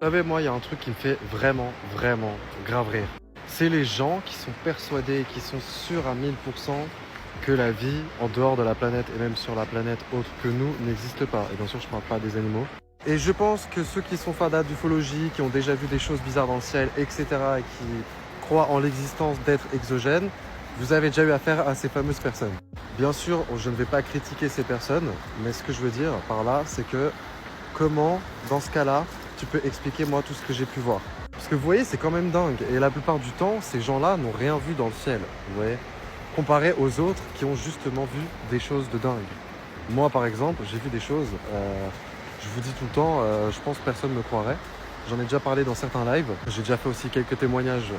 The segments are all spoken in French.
Vous savez, moi, il y a un truc qui me fait vraiment, vraiment grave rire. C'est les gens qui sont persuadés, qui sont sûrs à 1000% que la vie en dehors de la planète et même sur la planète autre que nous n'existe pas. Et bien sûr, je parle pas des animaux. Et je pense que ceux qui sont fadas d'ufologie, qui ont déjà vu des choses bizarres dans le ciel, etc., et qui croient en l'existence d'êtres exogènes, vous avez déjà eu affaire à ces fameuses personnes. Bien sûr, je ne vais pas critiquer ces personnes, mais ce que je veux dire par là, c'est que comment, dans ce cas-là, tu peux expliquer moi tout ce que j'ai pu voir? Parce que vous voyez, c'est quand même dingue. Et la plupart du temps, ces gens-là n'ont rien vu dans le ciel, vous voyez, comparé aux autres qui ont justement vu des choses de dingue. Moi, par exemple, j'ai vu des choses, je vous dis tout le temps, je pense que personne ne me croirait. J'en ai déjà parlé dans certains lives. J'ai déjà fait aussi quelques témoignages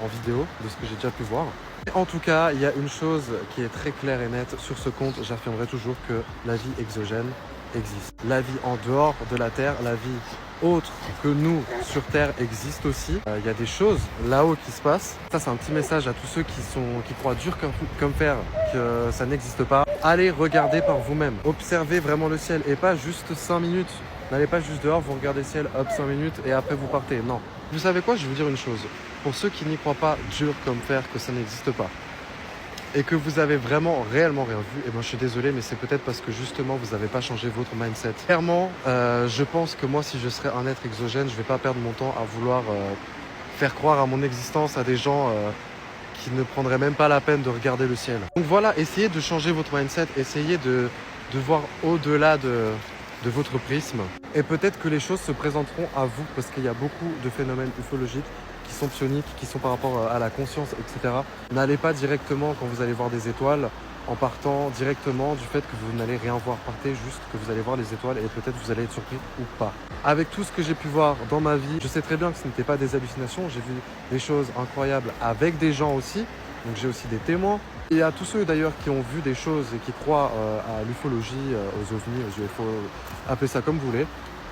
en vidéo de ce que j'ai déjà pu voir. En tout cas, il y a une chose qui est très claire et nette sur ce compte. J'affirmerai toujours que la vie exogène existe. La vie en dehors de la Terre, la vie autre que nous sur Terre existe aussi. Il y a des choses là-haut qui se passent. Ça, c'est un petit message à tous ceux qui croient dur comme fer que ça n'existe pas. Allez regarder par vous-même. Observez vraiment le ciel et pas juste 5 minutes. N'allez pas juste dehors, vous regardez le ciel, hop, 5 minutes et après vous partez. Non. Vous savez quoi? Je vais vous dire une chose. Pour ceux qui n'y croient pas dur comme fer que ça n'existe pas et que vous avez vraiment réellement rien vu, et ben je suis désolé, mais c'est peut-être parce que justement vous n'avez pas changé votre mindset. Clairement, je pense que moi, si je serais un être exogène, je vais pas perdre mon temps à vouloir faire croire à mon existence à des gens qui ne prendraient même pas la peine de regarder le ciel. Donc voilà, essayez de changer votre mindset, essayez de voir au-delà de votre prisme. Et peut-être que les choses se présenteront à vous, parce qu'il y a beaucoup de phénomènes ufologiques qui sont psioniques, qui sont par rapport à la conscience, etc. N'allez pas directement, quand vous allez voir des étoiles, en partant directement du fait que vous n'allez rien voir. Partez juste que vous allez voir les étoiles et peut-être vous allez être surpris ou pas. Avec tout ce que j'ai pu voir dans ma vie, je sais très bien que ce n'était pas des hallucinations. J'ai vu des choses incroyables avec des gens aussi. Donc j'ai aussi des témoins. Et à tous ceux d'ailleurs qui ont vu des choses et qui croient à l'ufologie, aux ovnis, aux UFO, appelez ça comme vous voulez.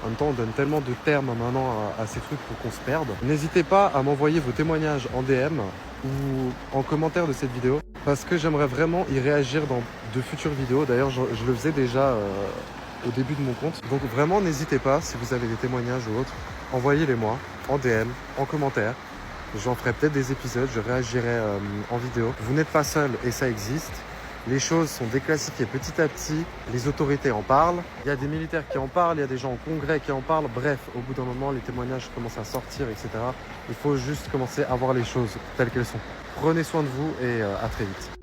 En même temps, on donne tellement de termes maintenant à ces trucs pour qu'on se perde. N'hésitez pas à m'envoyer vos témoignages en DM ou en commentaire de cette vidéo parce que j'aimerais vraiment y réagir dans de futures vidéos. D'ailleurs, je le faisais déjà au début de mon compte. Donc vraiment, n'hésitez pas, si vous avez des témoignages ou autres, envoyez-les moi en DM, en commentaire. J'en ferai peut-être des épisodes, je réagirai en vidéo. Vous n'êtes pas seul et ça existe. Les choses sont déclassifiées petit à petit, les autorités en parlent, il y a des militaires qui en parlent, il y a des gens au congrès qui en parlent, bref, au bout d'un moment, les témoignages commencent à sortir, etc. Il faut juste commencer à voir les choses telles qu'elles sont. Prenez soin de vous et à très vite.